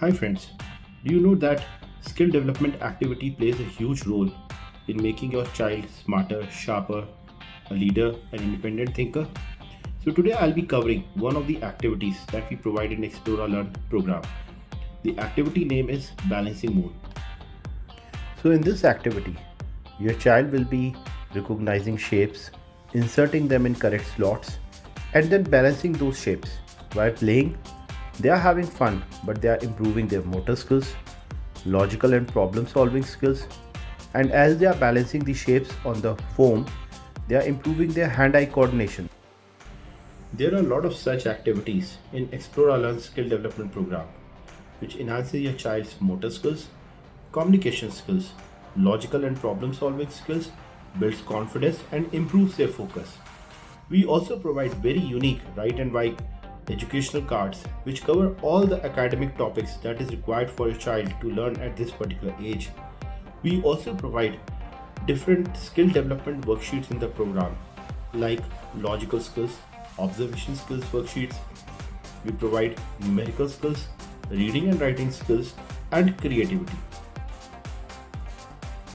Hi friends, do you know that skill development activity plays a huge role in making your child smarter, sharper, a leader, an independent thinker? So today I'll be covering one of the activities that we provide in Exploralearn program. The activity name is Balancing Mode. So in this activity, your child will be recognizing shapes, inserting them in correct slots, and then balancing those shapes. While playing, they are having fun, but they are improving their motor skills, logical and problem solving skills, and as they are balancing the shapes on the foam, they are improving their hand-eye coordination. There are a lot of such activities in Explore Learn skill development program, which enhances your child's motor skills, communication skills, logical and problem solving skills, builds confidence and improves their focus. We also provide very unique write and write educational cards which cover all the academic topics that is required for your child to learn at this particular age. We also provide different skill development worksheets in the program like logical skills, observation skills worksheets. We provide numerical skills, reading and writing skills, and creativity.